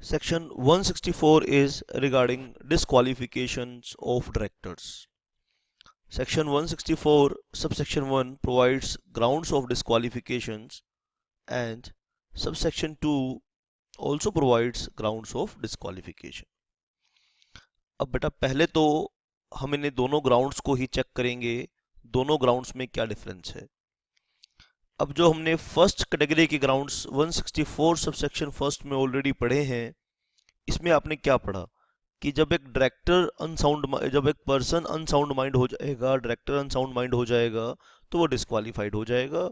Section 164 is regarding disqualifications of directors. Section 164 subsection 1 provides grounds of disqualifications and subsection 2 also provides grounds of disqualification. अब बेटा पहले तो हम इन दोनों grounds को ही चेक करेंगे, दोनों ग्राउंड्स में क्या डिफरेंस है। अब जो हमने फर्स्ट कैटेगरी के ग्राउंड्स 164 सबसेक्शन फर्स्ट में ऑलरेडी पढ़े हैं, इसमें आपने क्या पढ़ा कि जब एक डायरेक्टर जब एक पर्सन अनसाउंड माइंड हो जाएगा, डायरेक्टर अनसाउंड माइंड हो जाएगा तो वो डिस्क्वालीफाइड हो जाएगा।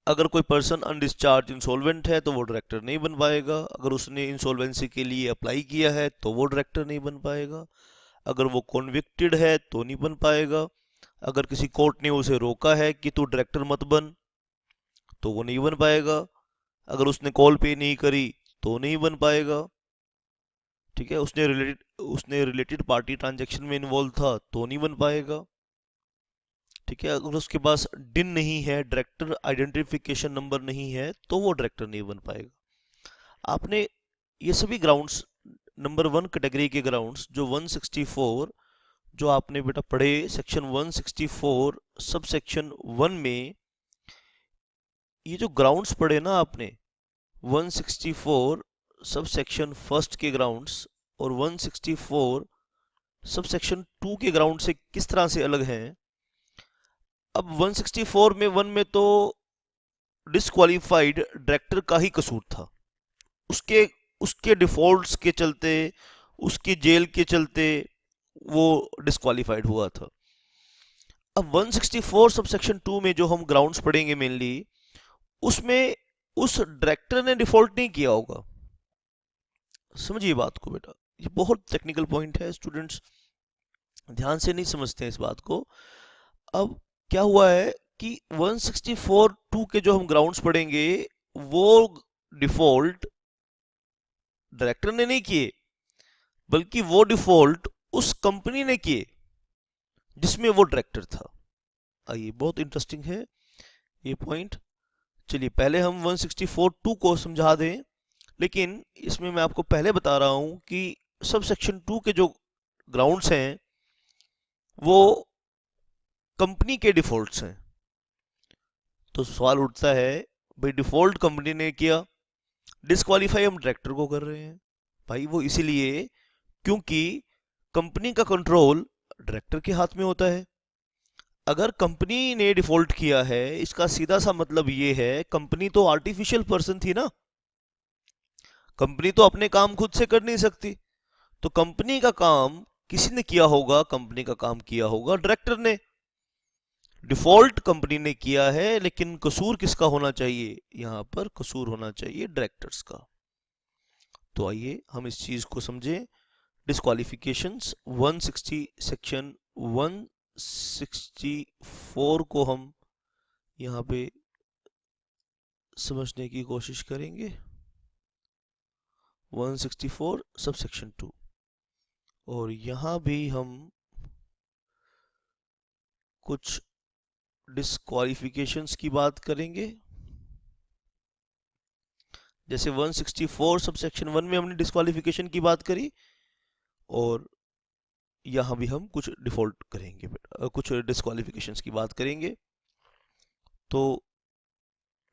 अगर कोई पर्सन अनडिस्चार्ज इंसॉल्वेंट है तो वो डायरेक्टर नहीं बन पाएगा। अगर उसने इंसॉल्वेंसी के लिए अप्लाई किया है तो वो डायरेक्टर नहीं बन पाएगा। अगर वो कॉन्विक्टेड है तो नहीं बन पाएगा। अगर किसी कोर्ट ने उसे रोका है कि तू डायरेक्टर मत बन तो वो नहीं बन पाएगा। अगर उसने कॉल पे नहीं करी तो नहीं बन पाएगा। ठीक है, उसने रिलेटेड पार्टी ट्रांजैक्शन में इन्वॉल्व था तो नहीं बन पाएगा। ठीक है, अगर उसके पास डिन नहीं है, डायरेक्टर आइडेंटिफिकेशन नंबर नहीं है तो वो डायरेक्टर नहीं बन पाएगा। आपने ये सभी ग्राउंड्स, नंबर 1 कैटेगरी के ग्राउंड्स जो 164 जो आपने बेटा पढ़े सेक्शन 164 सब सेक्शन 1 में, ये जो ग्राउंड्स पढ़े ना आपने 164 सब सेक्शन फर्स्ट के ग्राउंड्स और 164 सब सेक्शन 2 के ग्राउंड से किस तरह से अलग हैं। अब 164 में 1 में तो डिस्क्वालीफाइड डायरेक्टर का ही कसूर था, उसके उसके डिफॉल्ट्स के चलते, उसकी जेल के चलते वो डिस्क्वालीफाइड हुआ था। अब 164 सब सेक्शन 2 में जो हम ग्राउंड्स पढ़ेंगे मेनली, उसमें उस डायरेक्टर ने डिफॉल्ट नहीं किया होगा। समझिए बात को बेटा, ये बहुत टेक्निकल पॉइंट है, स्टूडेंट्स ध्यान से नहीं समझते हैं इस बात को। अब क्या हुआ है कि 164 2 के जो हम ग्राउंड्स पढ़ेंगे वो डिफॉल्ट डायरेक्टर ने नहीं किए, बल्कि वो डिफॉल्ट उस कंपनी ने किए जिसमें वो डायरेक्टर था। आइए, बहुत इंटरेस्टिंग है ये पॉइंट। चलिए पहले हम 164 2 को समझा दें, लेकिन इसमें मैं आपको पहले बता रहा हूं कि सब सेक्शन 2 के जो ग्राउंड्स हैं वो कंपनी के डिफॉल्ट्स हैं। तो सवाल उठता है, भाई डिफॉल्ट कंपनी ने किया, डिस्क्वालीफाई हम डायरेक्टर को कर रहे हैं। भाई वो इसीलिए क्योंकि कंपनी का कंट्रोल डायरेक्टर के हाथ में होता है। अगर कंपनी ने डिफॉल्ट किया है, इसका सीधा सा मतलब ये है, कंपनी तो आर्टिफिशियल पर्सन थी ना, कंपनी तो अपने काम खुद से कर नहीं सकती। तो कंपनी का काम किसी ने किया होगा, कंपनी का काम किया होगा डायरेक्टर ने। डिफॉल्ट कंपनी ने किया है, लेकिन कसूर किसका होना चाहिए, यहां पर कसूर होना चाहिए डायरेक्टर्स का। तो आइए हम इस चीज को समझें। डिस्क्वालिफिकेशंस 160 सेक्शन 164 को हम यहां पे समझने की कोशिश करेंगे। 164 सब सेक्शन 2, और यहां भी हम कुछ डिस्क्वालिफिकेशंस की बात करेंगे। जैसे 164 सब सेक्शन 1 में हमने डिस्क्वालिफिकेशन की बात करी, और यहां भी हम कुछ डिफॉल्ट करेंगे, कुछ डिस्क्वालिफिकेशंस की बात करेंगे। तो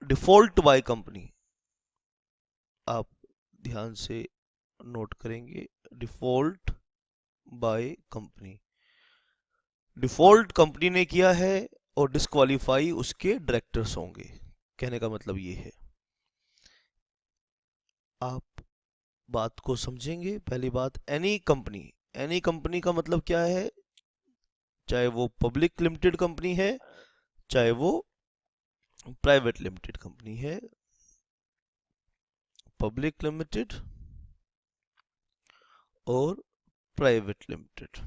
डिफॉल्ट बाय कंपनी आप ध्यान से नोट करेंगे, default by company, default company ने किया है और डिस्क्वालीफाई उसके डायरेक्टर्स होंगे। कहने का मतलब ये है, आप बात को समझेंगे। पहली बात, एनी कंपनी, एनी कंपनी का मतलब क्या है, चाहे वो पब्लिक लिमिटेड कंपनी है, चाहे वो प्राइवेट लिमिटेड कंपनी है, पब्लिक लिमिटेड और प्राइवेट लिमिटेड।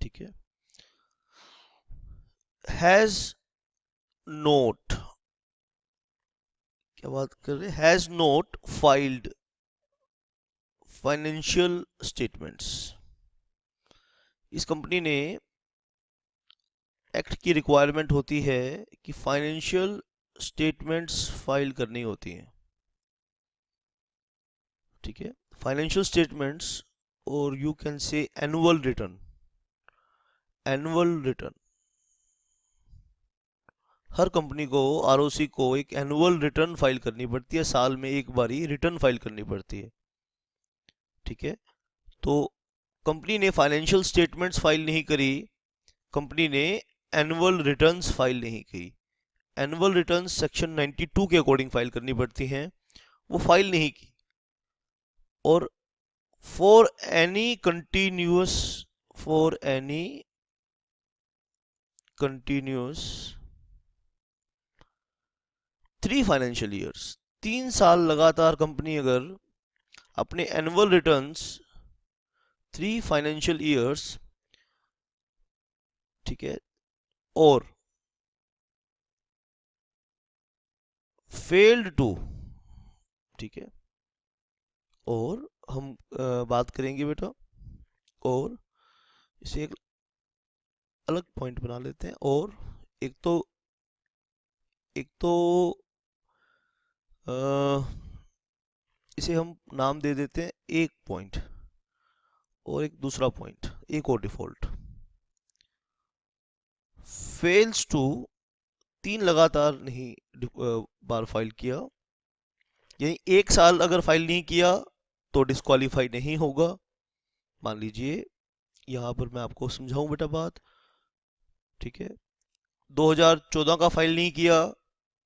ठीक है, हैज नोट, क्या बात कर रहे हैं, has note filed financial statements. इस कंपनी ने, एक्ट की रिक्वायरमेंट होती है कि फाइनेंशियल स्टेटमेंट्स फाइल करनी होती हैं, ठीक है। फाइनेंशियल स्टेटमेंट्स, और you can say annual return. Annual return, her company को, आरओसी को एक एनुअल रिटर्न फाइल करनी पड़ती है, साल में एक बारी रिटर्न फाइल करनी पड़ती है, ठीक है। तो कंपनी ने फाइनेंशियल स्टेटमेंट्स फाइल नहीं करी, कंपनी ने एनुअल रिटर्न्स फाइल नहीं की। एनुअल रिटर्न्स सेक्शन 92 के अकॉर्डिंग फाइल करनी पड़ती हैं, वो फाइल नहीं की। और for any continuous 3 financial years, 3 साल लगातार कंपनी अगर अपने एनुअल रिटर्न्स 3 फाइनेंशियल ईयर्स, ठीक है, और फेल्ड टू, ठीक है, और हम बात करेंगे बेटा, और इसे एक अलग पॉइंट बना लेते हैं। और एक तो इसे हम नाम दे देते हैं एक पॉइंट, और एक दूसरा पॉइंट, एक और डिफॉल्ट। फेल्स टू, 3 लगातार नहीं बार फाइल किया, यानी 1 साल अगर फाइल नहीं किया तो डिस्क्वालीफाई नहीं होगा। मान लीजिए यहाँ पर मैं आपको समझाऊं बेटा बात, ठीक है। 2014 का फाइल नहीं किया,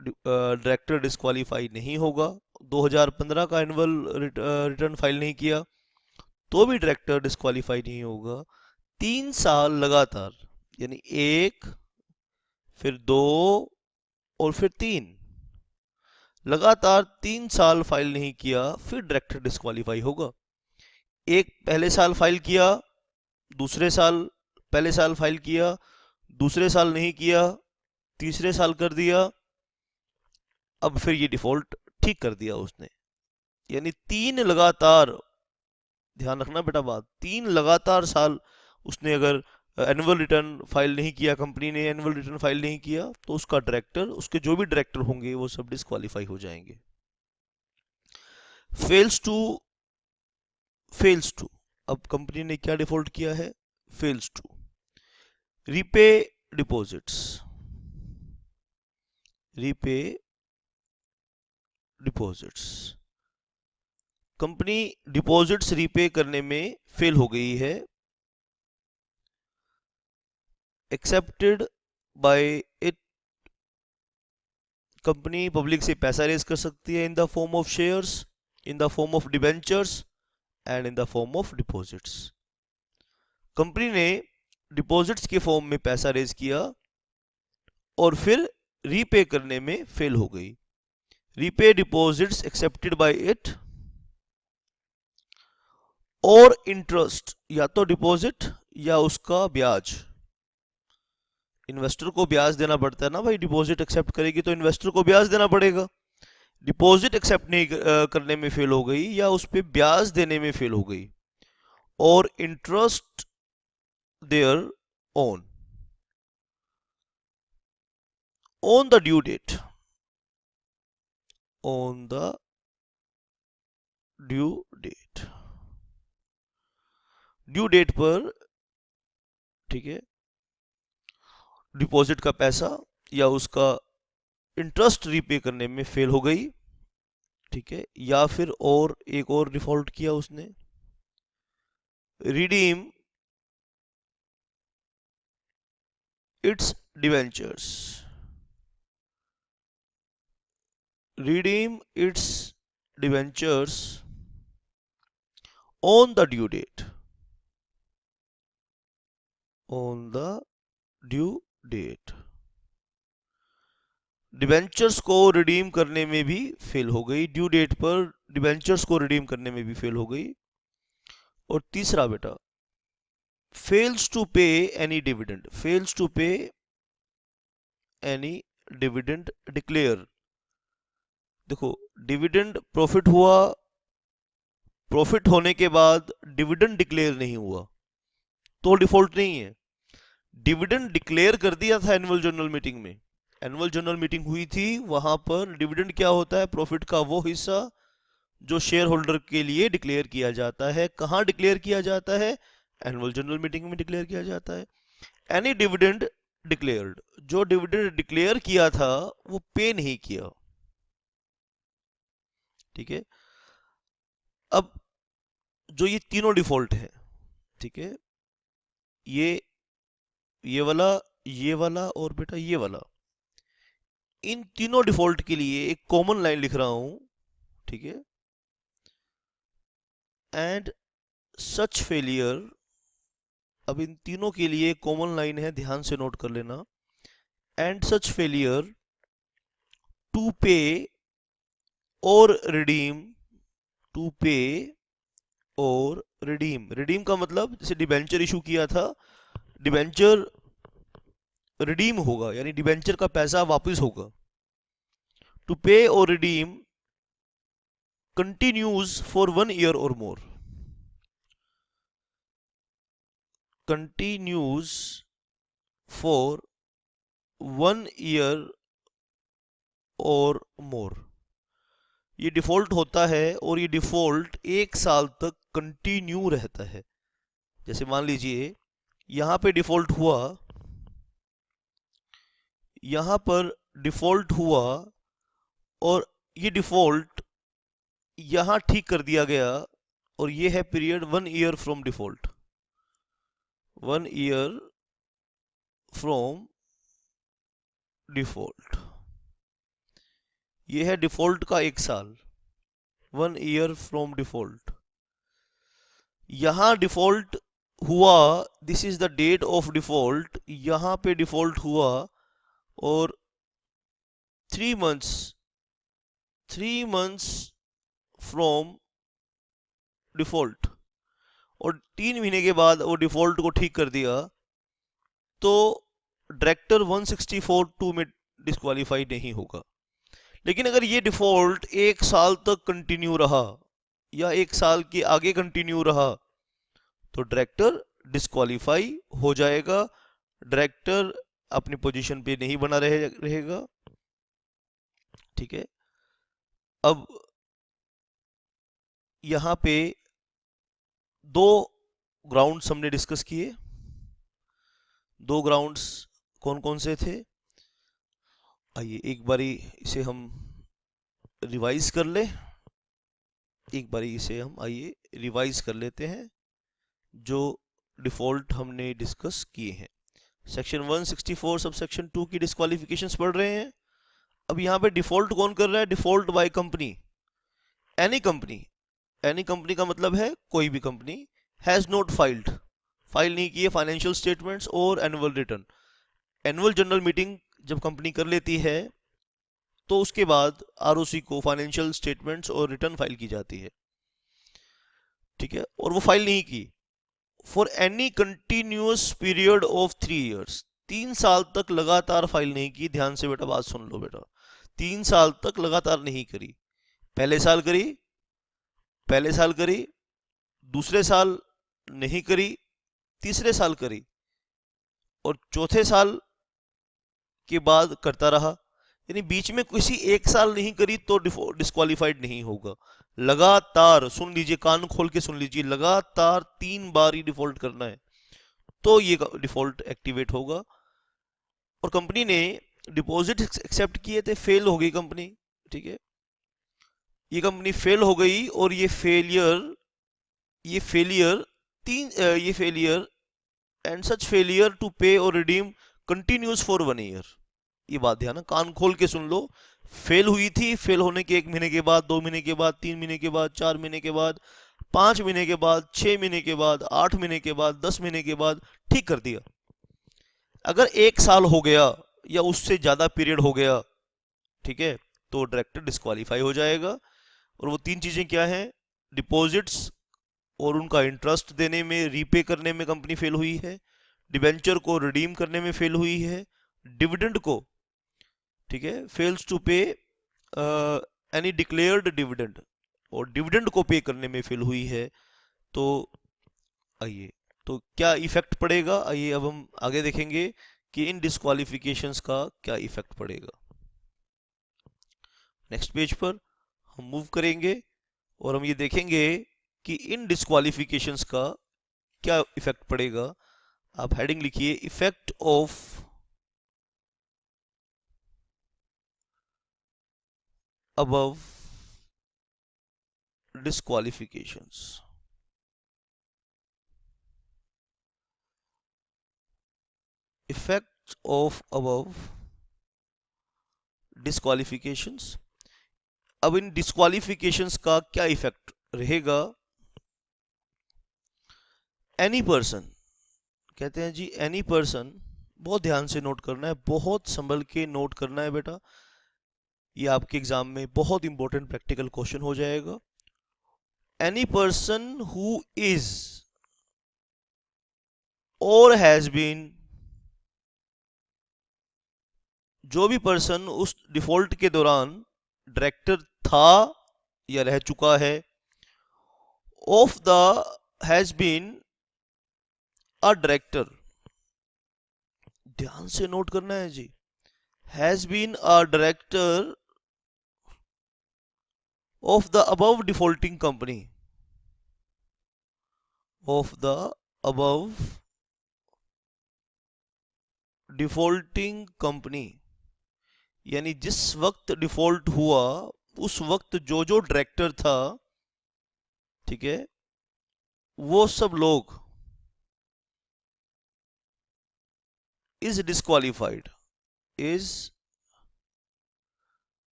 डायरेक्टर डिस्क्वालीफाई नहीं होगा। 2015 का एनुअल रिटर्न फाइल नहीं किया तो भी डायरेक्टर डिस्क्वालीफाई नहीं होगा। 3 साल लगातार, यानी 1, फिर 2 और फिर 3, लगातार 3 साल फाइल नहीं किया, फिर डायरेक्टर डिस्क्वालीफाई होगा। एक पहले साल फाइल किया, दूसरे साल, पहले साल फाइल किया, दूसरे साल नहीं किया, तीसरे साल कर दिया, अब फिर ये डिफॉल्ट ठीक कर दिया उसने। यानी 3 लगातार, ध्यान रखना बेटा बात, 3 लगातार साल उसने अगर एनुअल रिटर्न फाइल नहीं किया, कंपनी ने एनुअल रिटर्न फाइल नहीं किया, तो उसका डायरेक्टर, उसके जो भी डायरेक्टर होंगे वो सब डिस्क्वालीफाई हो जाएंगे। फेल्स टू, अब कंपनी ने क्या डिफॉल्ट किया है? Fails to repay deposits, repay deposits, company deposits repay करने में फेल हो गई है। Accepted by it, company public से पैसा रेज कर सकती है in the form of shares, in the form of debentures and in the form of deposits. Company ने डिपॉजिट्स के फॉर्म में पैसा रेज किया और फिर रीपे करने में फेल हो गई। Repay deposits accepted by it, और इंटरेस्ट, या तो डिपॉजिट या उसका ब्याज। इन्वेस्टर को ब्याज देना पड़ता है ना भाई, डिपॉजिट एक्सेप्ट करेगी तो इन्वेस्टर को ब्याज देना पड़ेगा। डिपॉजिट एक्सेप्ट नहीं करने में फेल हो गई, या उस पर ब्याज देने में फेल हो गई, और interest there on the due date, on the due date, due date पर, ठीक है, डिपॉजिट का पैसा या उसका इंटरेस्ट रीपे करने में फेल हो गई, ठीक है। या फिर और एक और डिफॉल्ट किया उसने, redeem it's debentures, redeem its debentures on the due date, on the due date। Debentures को रिडीम करने में भी फेल हो गई, ड्यू डेट पर डिबेंचर्स को रिडीम करने में भी फेल हो गई। और तीसरा बेटा, फेल्स टू पे एनी डिविडेंड, फेल्स टू पे एनी डिविडेंड डिक्लेयर। देखो, डिविडेंड प्रॉफिट हुआ, प्रॉफिट होने के बाद डिविडेंड डिक्लेयर नहीं हुआ तो डिफॉल्ट नहीं है। डिविडेंड डिक्लेयर कर दिया था एनुअल जनरल मीटिंग में, एनुअल जनरल मीटिंग हुई थी, वहां पर डिविडेंड क्या होता है? प्रॉफिट का वो हिस्सा जो शेयर होल्डर के लिए डिक्लेयर किया जाता है। कहाँ डिक्लेयर किया जाता है? एनुअल जनरल मीटिंग में डिक्लेयर किया जाता है। एनी डिविडेंड डिक्लेयर्ड, जो डिविडेंड डिक्लेयर किया था वो पे नहीं किया। ठीक है, अब जो ये तीनों डिफॉल्ट है, ठीक है, ये ये वाला, ये वाला और बेटा ये वाला, इन तीनों डिफॉल्ट के लिए एक कॉमन लाइन लिख रहा हूं, ठीक है। एंड सच फेलियर, अब इन तीनों के लिए कॉमन लाइन है, ध्यान से नोट कर लेना। And such failure to pay और रिडीम, टू पे और रिडीम। रिडीम का मतलब जैसे डिबेंचर इशू किया था, डिबेंचर रिडीम होगा, यानी डिबेंचर का पैसा वापस होगा। टू पे और रिडीम कंटिन्यूज फॉर 1 ईयर और मोर, कंटिन्यूज फॉर 1 ईयर और मोर। ये डिफॉल्ट होता है और ये डिफॉल्ट 1 साल तक कंटिन्यू रहता है। जैसे मान लीजिए यहां पे डिफॉल्ट हुआ, यहां पर डिफॉल्ट हुआ और ये डिफॉल्ट यहां ठीक कर दिया गया, और ये है period 1 year from default, 1 year from default. ये है डिफॉल्ट का 1 साल, 1 ईयर फ्रॉम डिफॉल्ट। यहां डिफॉल्ट हुआ, this is the date of default, यहां पे डिफॉल्ट हुआ और 3 मंथ्स, 3 मंथ्स फ्रॉम डिफॉल्ट, और 3 महीने के बाद वो डिफॉल्ट को ठीक कर दिया, तो डायरेक्टर 164(2) में डिस्क्वालीफाई नहीं होगा। लेकिन अगर ये डिफॉल्ट 1 साल तक कंटिन्यू रहा या 1 साल के आगे कंटिन्यू रहा, तो डायरेक्टर डिस्क्वालीफाई हो जाएगा, डायरेक्टर अपनी पोजीशन पे नहीं बना रहेगा। ठीक है, अब यहां पे 2 ग्राउंड्स हमने डिस्कस किए। 2 ग्राउंड्स कौन कौन से थे? आइए एक बारी इसे हम रिवाइज कर ले, एक बारी इसे हम आइए रिवाइज कर लेते हैं जो डिफॉल्ट हमने डिस्कस किए हैं। सेक्शन 164 सब सेक्शन 2 की डिस्क्वालिफिकेशंस पढ़ रहे हैं। अब यहाँ पे डिफॉल्ट कौन कर रहा है? Default by company, any company. Any company का मतलब है कोई भी company has not filed, file नहीं की है फाइनेंशियल स्टेटमेंट्स और annual return. Annual general meeting जब कंपनी कर लेती है तो उसके बाद आरओसी को फाइनेंशियल स्टेटमेंट्स और रिटर्न फाइल की जाती है। ठीक है, और वो फाइल नहीं की for any continuous period of 3 years, 3 साल तक लगातार फाइल नहीं की। ध्यान से बेटा बात सुन लो बेटा, 3 साल तक लगातार नहीं करी। पहले साल करी, पहले साल करी, दूसरे साल नहीं करी, तीसरे साल करी, और चौथे साल के बाद करता रहा। यानी बीच में किसी 1 साल नहीं करी तो डिस्क्वालिफाइड नहीं होगा। लगातार, सुन लीजिए, कान खोल के सुन लीजिए, लगातार 3 बार ही डिफॉल्ट करना है तो ये डिफॉल्ट एक्टिवेट होगा। और कंपनी ने डिपॉजिट एक्सेप्ट किए थे, फेल हो गई कंपनी। ठीक है, ये कंपनी फेल हो गई और ये failure and such failure to pay और रिडीम कंटिन्यूज फॉर 1 ईयर। ये बात ध्यान, कान खोल के सुन लो। फेल हुई थी, फेल होने के 1 महीने के बाद, 2 महीने के बाद, 3 महीने के बाद, 4 महीने के बाद, 5 महीने के बाद, 6 महीने के बाद, 8 महीने के बाद, 10 महीने के बाद ठीक कर दिया। अगर 1 साल हो गया या उससे ज्यादा पीरियड हो गया, ठीक है, तो डायरेक्टर डिस्क्वालीफाई हो जाएगा। और वो 3 चीजें क्या हैं? डिपॉजिट्स और उनका इंटरेस्ट देने में, रीपे करने में कंपनी फेल हुई है, डिबेंचर को रिडीम करने में फेल हुई है, डिविडेंड को, ठीक है, फेल्स टू पे एनी डिक्लेयर्ड डिविडेंड, और डिविडेंड को पे करने में फेल हुई है। तो आइए, तो क्या इफेक्ट पड़ेगा? आइए अब हम आगे देखेंगे कि इन डिस्क्वालिफिकेशंस का क्या इफेक्ट पड़ेगा। नेक्स्ट पेज पर हम मूव करेंगे और हम ये देखेंगे कि इन डिस्क्वालिफिकेशंस का क्या इफेक्ट पड़ेगा। आप हेडिंग लिखिए, effect of above disqualifications. Effect of above disqualifications. अब इन डिस्क्वालिफिकेशंस का क्या इफेक्ट रहेगा। एनी पर्सन, कहते हैं जी एनी पर्सन, बहुत ध्यान से नोट करना है, बहुत संभल के नोट करना है बेटा, ये आपके एग्जाम में बहुत इंपॉर्टेंट प्रैक्टिकल क्वेश्चन हो जाएगा। एनी पर्सन हु इज और हैज बीन, जो भी पर्सन उस डिफॉल्ट के दौरान डायरेक्टर था या रह चुका है, of the has been a director, ध्यान से नोट करना है जी, has been a director of the above defaulting company, of the above defaulting company, यानी जिस वक्त डिफॉल्ट हुआ उस वक्त जो जो डायरेक्टर था, ठीक है, वो सब लोग इज डिस्क्वालिफाइड, इज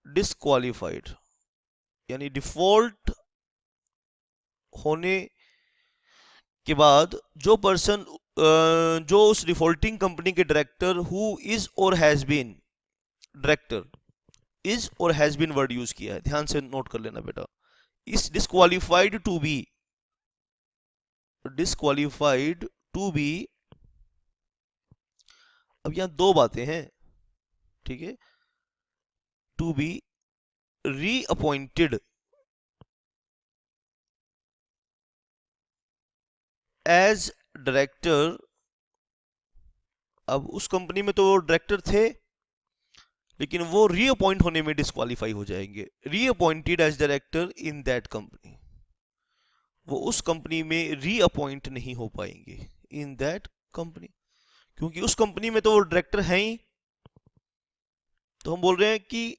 डिस्क्वालिफाइड, यानी डिफॉल्ट होने के बाद जो पर्सन, जो उस डिफॉल्टिंग कंपनी के डायरेक्टर हु इज और हैज बीन, डायरेक्टर इज और हैज बीन वर्ड यूज किया है, ध्यान से नोट कर लेना बेटा, is disqualified to be, disqualified to be. अब यहां दो बातें हैं, ठीक है, to be reappointed as director. अब उस कंपनी में तो वो डायरेक्टर थे, लेकिन वो रीअपॉइंट होने में डिस्क्वालीफाई हो जाएंगे, reappointed as director in that company, वो उस कंपनी में रीअपॉइंट नहीं हो पाएंगे इन दैट कंपनी, क्योंकि उस कंपनी में तो वो डायरेक्टर हैं ही। तो हम बोल रहे हैं कि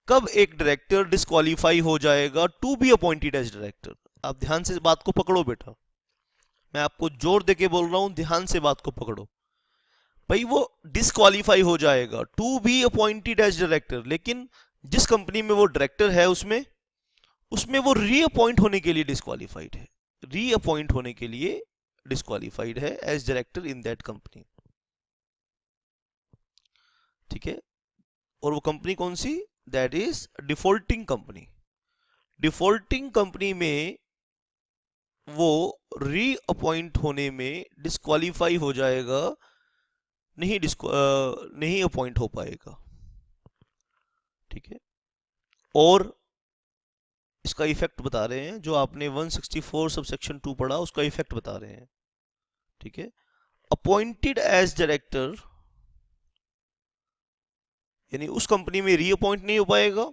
कब एक डायरेक्टर डिस्क्वालीफाई हो जाएगा to be appointed as director. आप ध्यान से बात को पकड़ो बेटा, मैं आपको जोर देके बोल रहा हूं, ध्यान से बात को पकड़ो भाई। वो डिस्क्वालीफाई हो जाएगा to be appointed as director, लेकिन जिस कंपनी में वो डायरेक्टर है उसमें उसमें वो रीअपॉइंट होने के लिए डिस्क्वालीफाइड है, रीअपॉइंट होने के लिए डिस्क्वालीफाइड है as director in that company, ठीक है। और वो कंपनी कौन सी, that is defaulting company. Defaulting company में वो रीअपॉइंट होने में डिस्क्वालीफाई हो जाएगा, नहीं अपॉइंट हो पाएगा, ठीक है। और इसका इफेक्ट बता रहे हैं, जो आपने 164 सब सेक्शन 2 पढ़ा उसका इफेक्ट बता रहे हैं, ठीक है। अपॉइंटेड एज डायरेक्टर, यानी उस कंपनी में रीअपॉइंट नहीं हो पाएगा,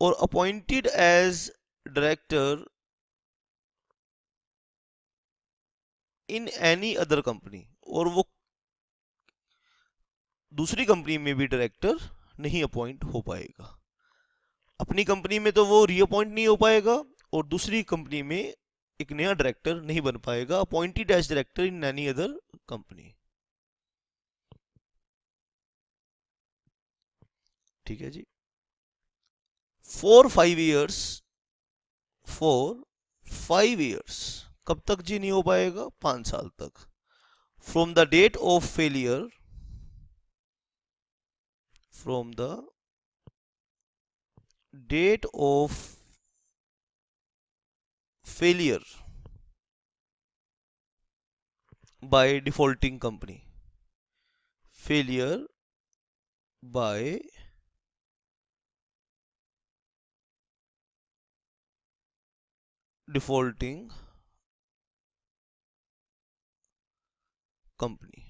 और appointed as director in any other company, और वो दूसरी कंपनी में भी डायरेक्टर नहीं अपॉइंट हो पाएगा। अपनी कंपनी में तो वो रीअपॉइंट नहीं हो पाएगा, और दूसरी कंपनी में एक नया डायरेक्टर नहीं बन पाएगा, appointed as director in any other company, ठीक है जी। 4 5 years, 4 5 years, कब तक जी नहीं हो पाएगा, 5 साल तक, from the date of failure, from the date of failure by defaulting company, failure by defaulting company.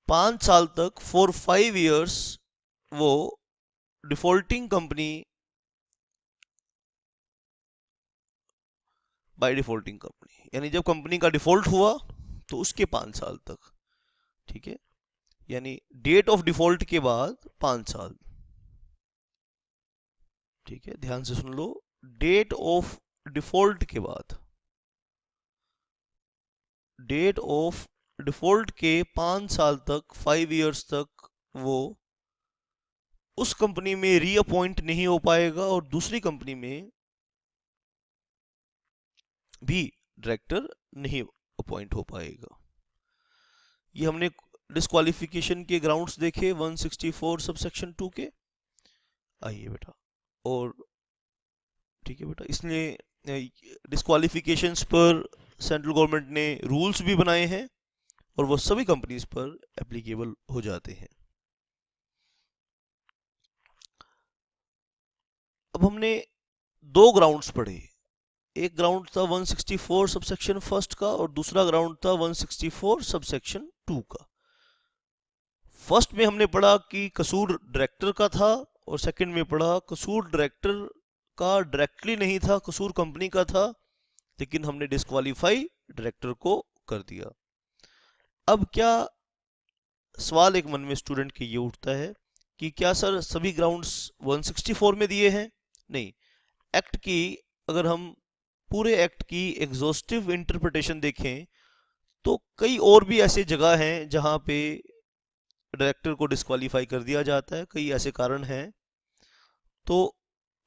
5 साल तक फॉर 5 years वो defaulting company by defaulting company, यानी जब कंपनी का डिफॉल्ट हुआ तो उसके 5 साल तक, ठीक है, यानी डेट ऑफ डिफॉल्ट के बाद 5 साल, ठीक है, ध्यान से सुन लो, डेट ऑफ डिफॉल्ट के बाद, डेट ऑफ डिफॉल्ट के 5 साल तक, 5 years तक वो उस कंपनी में रीअपॉइंट नहीं हो पाएगा और दूसरी कंपनी में भी डायरेक्टर नहीं अपॉइंट हो पाएगा। ये हमने डिस्क्वालिफिकेशन के ग्राउंड्स देखे 164 सबसेक्शन 2 के। आइए बेटा, और ठीक है बेटा, इसलिए डिस्क्वालिफिकेशंस पर सेंट्रल गवर्नमेंट ने रूल्स भी बनाए हैं और वो सभी कंपनीज पर एप्लीकेबल हो जाते हैं। अब हमने 2 ग्राउंड्स पढ़े, एक ग्राउंड था 164 सबसेक्शन फर्स्ट का और दूसरा ग्राउंड था 164 सबसेक्शन 2 का। फर्स्ट में हमने पढ़ा कि कसूर डायरेक्टर का था और सेकंड में पढ़ा कसूर डायरेक्टर का डायरेक्टली नहीं था, कसूर कंपनी का था, लेकिन हमने डिस्क्वालीफाई डायरेक्टर को कर दिया। अब क्या सवाल एक मन में स्टूडेंट के ये उठता है कि क्या सर सभी ग्राउंड्स 164 में दिए हैं? नहीं, एक्ट की, अगर हम पूरे एक्ट की एग्जॉस्टिव इंटरप्रिटेशन देखें तो कई और भी ऐसे जगह हैं जहां पे डायरेक्टर को डिस्क्वालीफाई कर दिया जाता है, कई ऐसे कारण हैं। तो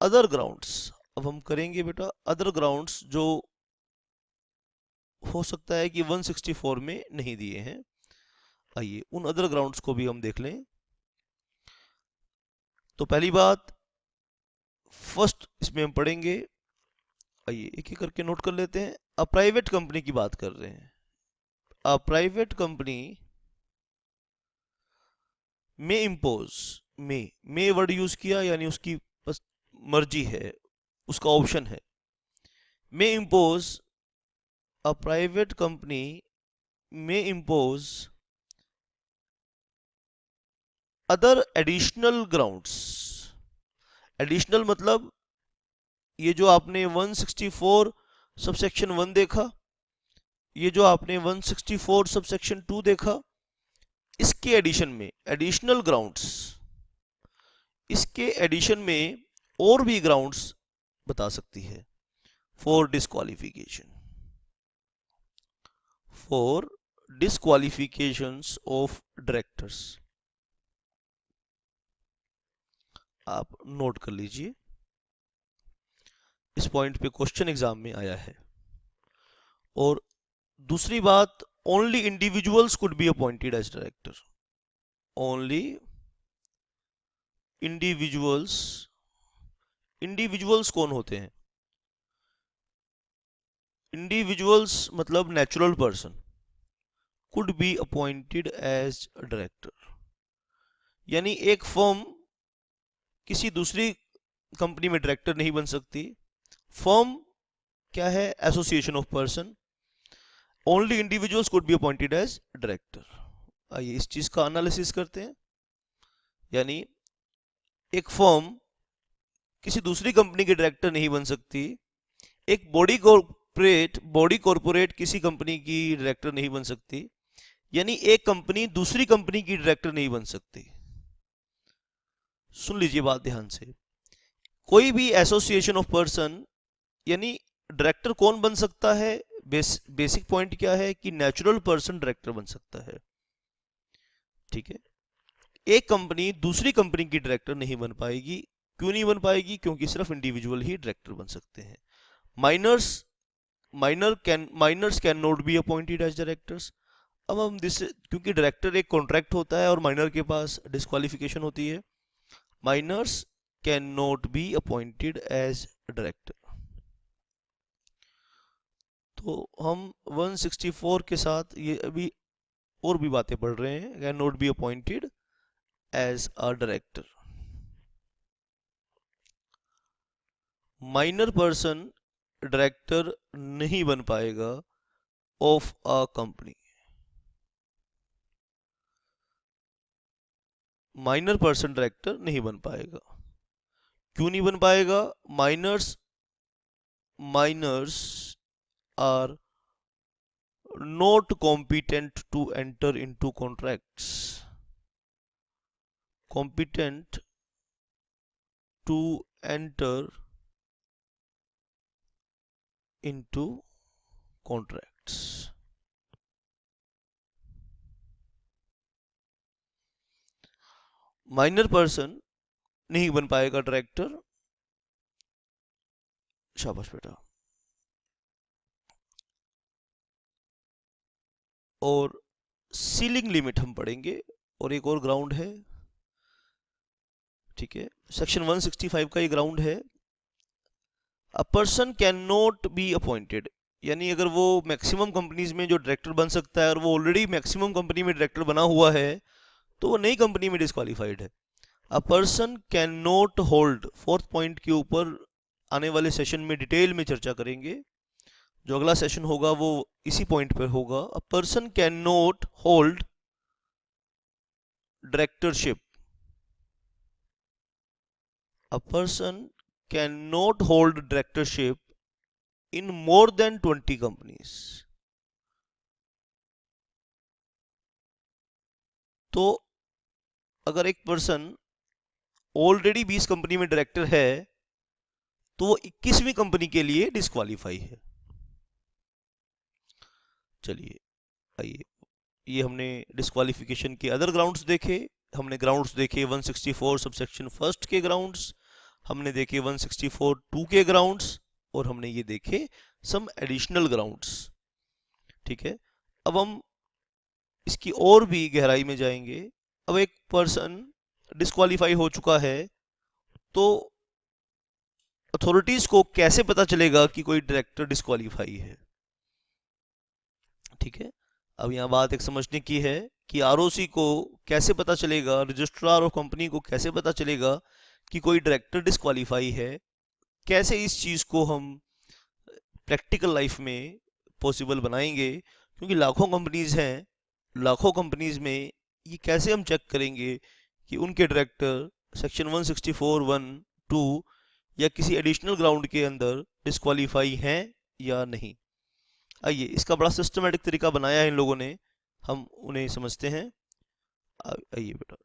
अदर ग्राउंड्स अब हम करेंगे बेटा, अदर ग्राउंड्स जो हो सकता है कि 164 में नहीं दिए हैं। आइए उन अदर ग्राउंड्स को भी हम देख लें। तो पहली बात, फर्स्ट इसमें हम पढ़ेंगे, आइए एक एक करके नोट कर लेते हैं। अ प्राइवेट कंपनी की बात कर रहे हैं। अ प्राइवेट कंपनी में इम्पोज, में वर्ड यूज किया, यानी उसकी बस मर्जी है, उसका ऑप्शन है। में इम्पोज, अ प्राइवेट कंपनी में impose other additional grounds. Additional मतलब ये जो आपने 164 सबसेक्शन 1 देखा, ये जो आपने 164 सबसेक्शन 2 देखा, इसके एडिशन में एडिशनल ग्राउंड्स, इसके एडिशन में और भी ग्राउंड्स बता सकती है for disqualification, for disqualifications of directors. आप नोट कर लीजिए, इस पॉइंट पे क्वेश्चन एग्जाम में आया है। और दूसरी बात, only individuals could be appointed as director. Only individuals, individuals कौन होते हैं? इंडिविजुअल्स मतलब natural person could be appointed as director, यानी एक फर्म किसी दूसरी कंपनी में डायरेक्टर नहीं बन सकती। फर्म क्या है? Association of person. Only individuals could be appointed as director. आइए इस चीज का एनालिसिस करते हैं। यानी एक फर्म किसी दूसरी कंपनी के डायरेक्टर नहीं बन सकती, एक बॉडी कॉरपोरेट किसी कंपनी की डायरेक्टर नहीं बन सकती, यानी एक कंपनी दूसरी कंपनी की डायरेक्टर नहीं बन सकती। सुन लीजिए बात ध्यान से, कोई भी एसोसिएशन ऑफ पर्सन, यानी डायरेक्टर कौन बन सकता है? बेसिक पॉइंट क्या है कि नेचुरल पर्सन डायरेक्टर बन सकता है, ठीक है। एक कंपनी दूसरी कंपनी की डायरेक्टर नहीं बन पाएगी। क्यों नहीं बन पाएगी? क्योंकि सिर्फ इंडिविजुअल ही डायरेक्टर बन सकते हैं। Minors can not be appointed as directors. अब हम क्योंकि डायरेक्टर एक कॉन्ट्रैक्ट होता है और माइनर के पास डिस्क्वालिफिकेशन होती है, minors can not be appointed as director. तो हम 164 के साथ ये अभी और भी बातें पढ़ रहे हैं। Can not be appointed as a director. Minor person director नहीं बन पाएगा of a company. Minor person director नहीं बन पाएगा। क्यों नहीं बन पाएगा? Minors minors are not competent to enter into contracts, competent to enter into contracts। Minor person नहीं बन पाएगा डायरेक्टर। शाबाश बेटा। और सीलिंग लिमिट हम पढ़ेंगे, और एक और ग्राउंड है, ठीक है, सेक्शन 165 का ये ग्राउंड है। A person can not be appointed, यानी अगर वो मैक्सिमम कंपनीज में जो डायरेक्टर बन सकता है और वो ऑलरेडी मैक्सिमम कंपनी में डायरेक्टर बना हुआ है, तो वो नई कंपनी में डिस्क्वालीफाइड है। A person can not hold, fourth point के ऊपर आने वाले सेशन में डिटेल में चर्चा करेंगे। जो अगला सेशन होगा वो इसी पॉइंट पर होगा। A person can not hold directorship, a person can not hold directorship in more than 20 companies। तो अगर एक पर्सन ऑलरेडी 20 कंपनी में डायरेक्टर है तो वो 21वीं कंपनी के लिए डिस्क्वालीफाई है। चलिए आइए, ये हमने डिस्क्वालिफिकेशन के अदर ग्राउंड्स देखे। हमने ग्राउंड्स देखे 164 सबसेक्शन फर्स्ट के ग्राउंड्स, हमने देखे 164 2 के ग्राउंड्स, और हमने ये देखे सम एडिशनल ग्राउंड्स। ठीक है, अब हम इसकी और भी गहराई में जाएंगे। अब एक पर्सन डिस्क्वालीफाई हो चुका है तो अथॉरिटीज को कैसे पता चलेगा कि कोई डायरेक्टर डिस्क्वालीफाई है? ठीक है, अब यहाँ बात एक समझने की है कि आरओसी को कैसे पता चलेगा, रजिस्ट्रार ऑफ कंपनी को कैसे पता चलेगा कि कोई डायरेक्टर डिस्क्वालीफाई है। कैसे इस चीज को हम प्रैक्टिकल लाइफ में पॉसिबल बनाएंगे, क्योंकि लाखों कंपनीज हैं, लाखों कंपनीज में ये कैसे हम चेक करेंगे कि उनके डायरेक्टर सेक्शन 164(1)(2) या किसी एडिशनल ग्राउंड के अंदर डिस्क्वालीफाई हैं या नहीं। आइए, इसका बड़ा सिस्टमेटिक तरीका बनाया है इन लोगों ने, हम उन्हें समझते हैं। आइए बेटा,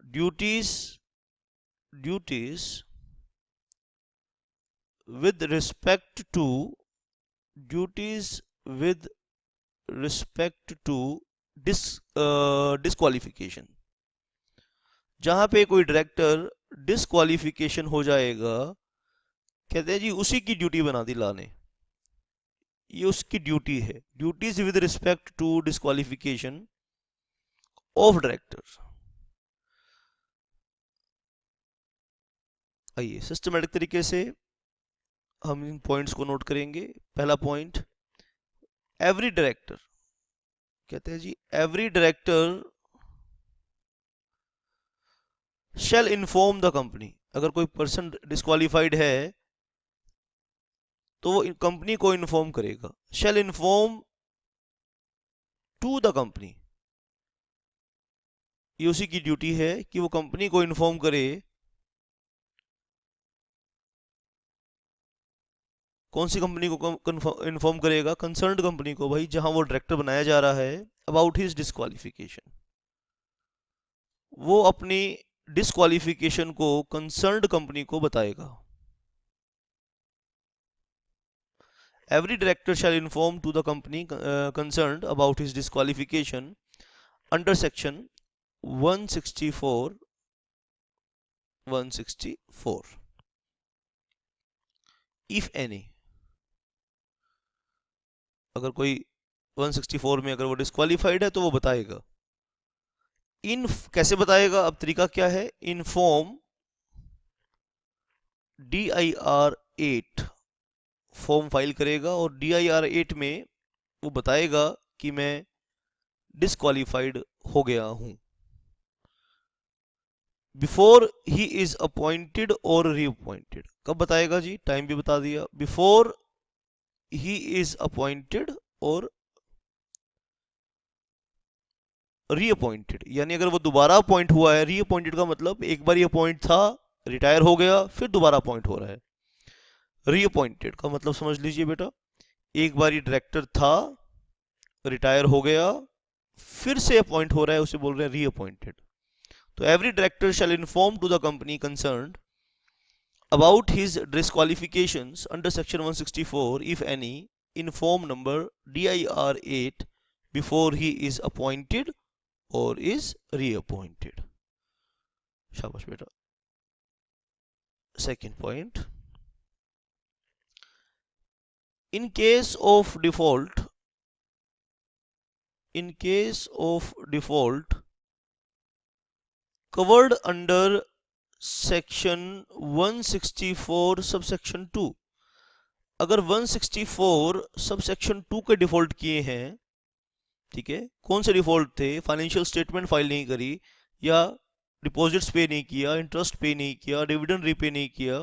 duties with respect to duties with respect to disqualification। जहां पे कोई डायरेक्टर डिस्क्वालिफिकेशन हो जाएगा, कहते हैं जी उसी की ड्यूटी बना दी लाने, ये उसकी ड्यूटी है। Duties with respect to disqualification of director. आइए सिस्टमेटिक तरीके से हम इन पॉइंट्स को नोट करेंगे। पहला पॉइंट, एवरी डायरेक्टर, कहते हैं जी every director shall inform the company. अगर कोई पर्सन डिस्क्वालीफाइड है तो वो कंपनी को इन्फॉर्म करेगा। शैल इन्फॉर्म टू द कंपनी, ये उसी की ड्यूटी है कि वो कंपनी को इन्फॉर्म करे। कौन सी कंपनी को इन्फॉर्म करेगा? कंसर्न्ड कंपनी को, भाई जहां वो डायरेक्टर बनाया जा रहा है, अबाउट हिज डिस्क्वालिफिकेशन। वो अपनी डिस्क्वालिफिकेशन को कंसर्न्ड कंपनी को बताएगा। Every director shall inform to the company concerned about his disqualification under section 164 if any. अगर कोई 164 में अगर वो डिस्क्वालीफाइड है तो वो बताएगा। इन कैसे बताएगा? अब तरीका क्या है? इनफॉर्म DIR8 फॉर्म फाइल करेगा और DIR8 में वो बताएगा कि मैं डिस्क्वालीफाइड हो गया हूं। बिफोर ही इज अपॉइंटेड और रीअपॉइंटेड। कब बताएगा जी? टाइम भी बता दिया। बिफोर ही इज अपॉइंटेड और रीअपॉइंटेड, यानी अगर वो दोबारा अपॉइंट हुआ है, रीअपॉइंटेड का मतलब एक बार ये अपॉइंट था, रिटायर हो गया, फिर दोबारा अपॉइंट हो रहा है। रीअपॉइंटेड का मतलब समझ लीजिए बेटा, एक बार ये डायरेक्टर था, रिटायर हो गया, फिर से अपॉइंट हो रहा है, उसे बोल रहे हैं रीअपॉइंटेड। तो every director shall inform to the company concerned about his disqualifications under section 164 if any in form number dir 8 before he is appointed or is reappointed. शाबाश बेटा। Second point, in case of default, in case of default covered under section 164 subsection 2, अगर 164 subsection 2 के default किए हैं, ठीक है, कौन से डिफॉल्ट थे, फाइनेंशियल स्टेटमेंट फाइल नहीं करी, या डिपॉजिट्स पे नहीं किया, इंटरेस्ट पे नहीं किया, डिविडेंड रीपे नहीं किया,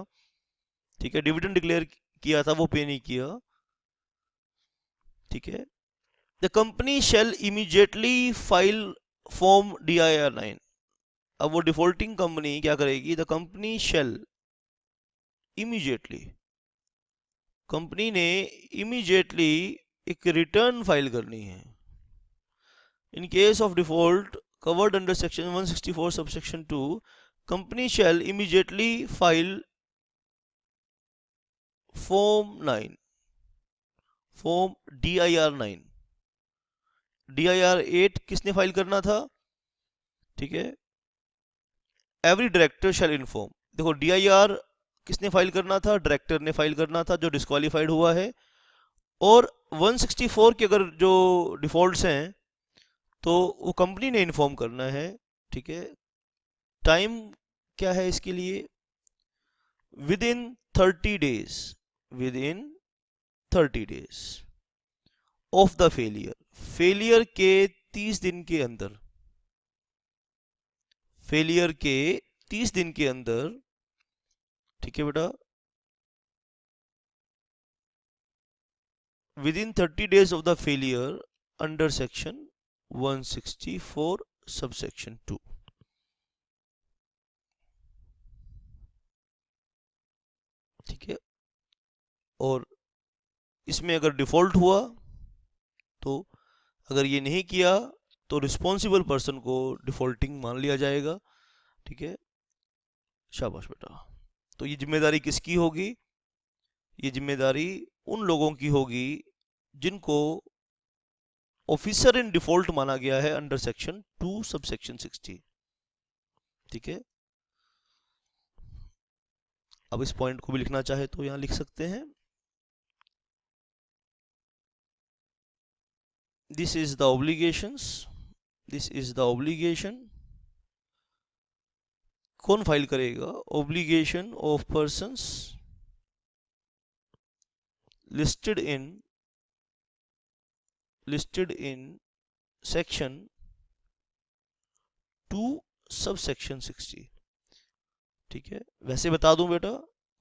ठीक है, डिविडेंड डिक्लेयर किया था वो पे नहीं किया, ठीक है, the company shall immediately file form DIR 9। अब वो डिफॉल्टिंग कंपनी क्या करेगी, the company shall immediately, company ने इमीडिएटली एक रिटर्न फाइल करनी है। In case of default covered under section 164 subsection 2, company shall immediately file form 9, form DIR 9। DIR 8 किसने file करना था, ठीक है, एवरी डायरेक्टर शैल इन्फॉर्म। देखो DIR किसने फाइल करना था, डायरेक्टर ने फाइल करना था जो डिस्क्वालीफाइड हुआ है, और 164 के अगर जो डिफॉल्ट्स हैं तो वो कंपनी ने इन्फॉर्म करना है, ठीक है। टाइम क्या है इसके लिए, with in 30 days, with in 30 days of the failure, failure के 30 दिन के अंदर, फेलियर के 30 दिन के अंदर, ठीक है बेटा, with in 30 days of the failure under section 164 subsection 2, ठीक है। और इसमें अगर डिफॉल्ट हुआ तो अगर ये नहीं किया तो रिस्पॉन्सिबल पर्सन को डिफॉल्टिंग मान लिया जाएगा, ठीक है। शाबाश बेटा। तो ये जिम्मेदारी किसकी होगी, ये जिम्मेदारी उन लोगों की होगी जिनको ऑफिसर इन डिफॉल्ट माना गया है अंडर सेक्शन 2 सबसेक्शन 60, ठीक है। अब इस पॉइंट को भी लिखना चाहे तो यहां लिख सकते हैं, this is the obligations, this is the obligation, कौन फाइल करेगा, obligation of persons listed in section 2 subsection 60, ठीक है। वैसे बता दूं बेटा,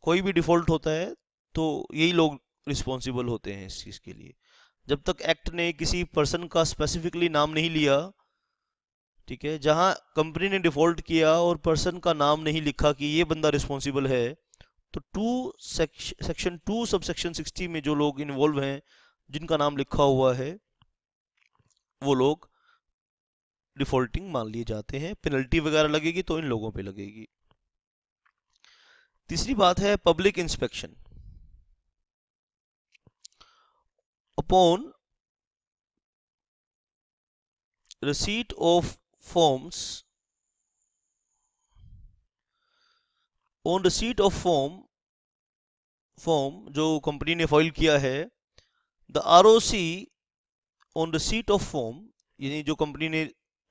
कोई भी डिफॉल्ट होता है तो यही लोग रिस्पॉन्सिबल होते हैं इस चीज के लिए, जब तक एक्ट ने किसी पर्सन का स्पेसिफिकली नाम नहीं लिया, ठीक है। जहां कंपनी ने डिफॉल्ट किया और पर्सन का नाम नहीं लिखा कि ये बंदा रिस्पॉन्सिबल है, तो सेक्शन 2 सबसेक्शन 60 में जो लोग इन्वॉल्व हैं, जिनका नाम लिखा हुआ है, वो लोग डिफॉल्टिंग मान लिए जाते हैं। पेनल्टी वगैरह लगेगी तो इन लोगों पे लगेगी। तीसरी बात है public inspection. Upon receipt of forms, on receipt of form जो कंपनी ने फाइल किया है, the ROC on receipt of form, यानी जो कंपनी ने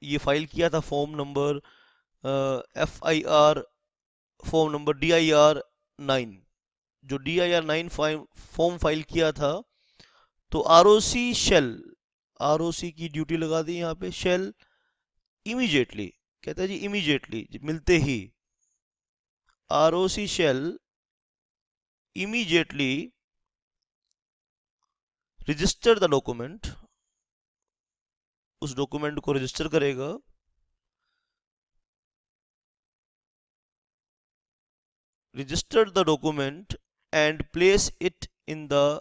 ये फाइल किया था form number FIR, form number DIR 9, जो DIR 9 फॉर्म फाइल किया था, तो ROC शेल, ROC की ड्यूटी लगा दी यहाँ पे, शेल इमीडिएटली, कहता है जी इमीडिएटली, मिलते ही, ROC shall immediately register the document, उस डॉक्यूमेंट को रजिस्टर करेगा, register the document and place it in the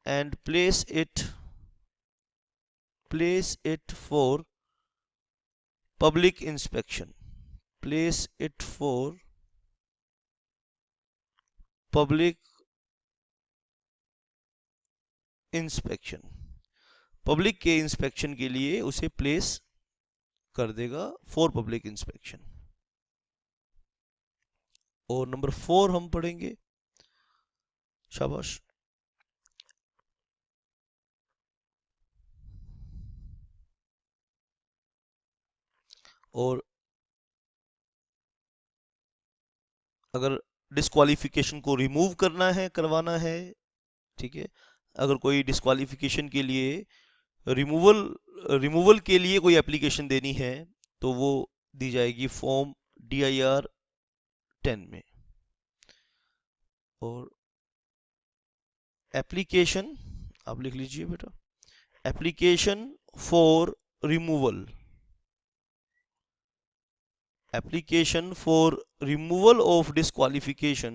and place it for public inspection, place it for public inspection, public के inspection के लिए उसे प्लेस कर देगा फॉर पब्लिक इंस्पेक्शन। और नंबर 4 हम पढ़ेंगे, शाबाश। और अगर डिस्क्वालिफिकेशन को रिमूव करना है, करवाना है, ठीक है, अगर कोई डिस्क्वालिफिकेशन के लिए रिमूवल के लिए कोई एप्लीकेशन देनी है तो वो दी जाएगी फॉर्म DIR 10 में। और एप्लीकेशन आप लिख लीजिए बेटा, application for removal, application for removal of disqualification,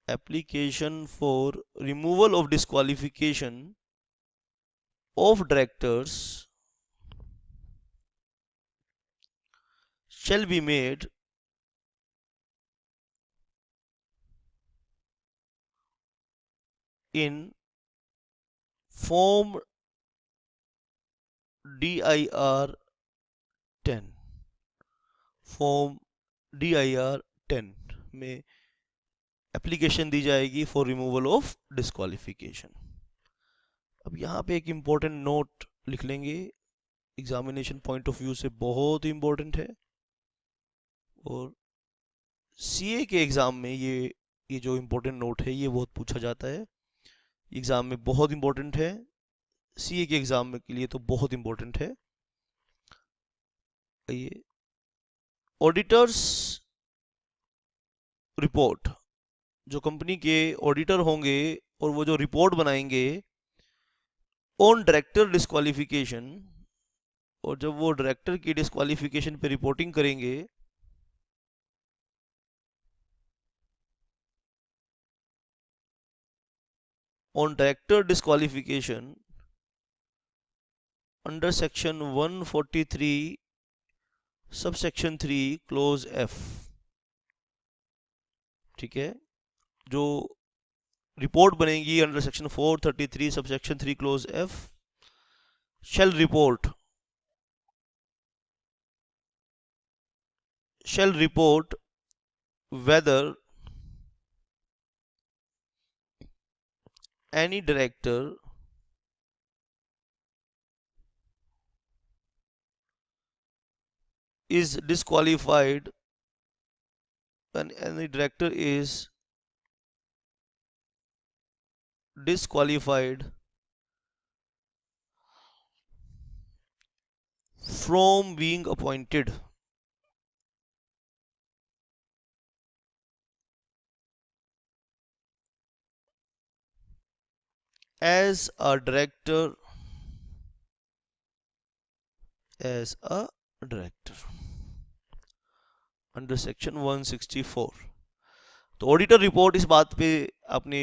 application for removal of disqualification of directors shall be made in form DIR 10, form DIR 10 में एप्लीकेशन दी जाएगी फॉर रिमूवल ऑफ डिस्क्वालिफिकेशन। अब यहाँ पे एक इम्पोर्टेंट नोट लिख लेंगे, एग्जामिनेशन पॉइंट ऑफ व्यू से बहुत इम्पोर्टेंट है, और CA के एग्जाम में ये जो इम्पोर्टेंट नोट है ये बहुत पूछा जाता है, एग्जाम में बहुत इम्पोर्टेंट है, CA के एग्जाम के लिए तो बहुत इम्पोर्टेंट है। ये ऑडिटर्स रिपोर्ट, जो कंपनी के ऑडिटर होंगे और वो जो रिपोर्ट बनाएंगे ऑन डायरेक्टर डिस्क्वालिफिकेशन, और जब वो डायरेक्टर की डिस्क्वालिफिकेशन पे रिपोर्टिंग करेंगे on director disqualification under section 143 sub section 3 close F, ठीक है, जो रिपोर्ट बनेगी under section 433 sub section 3 close F, shall report whether any director is disqualified, when any director is disqualified from being appointed as a director under section 164। तो auditor report इस बात पे अपने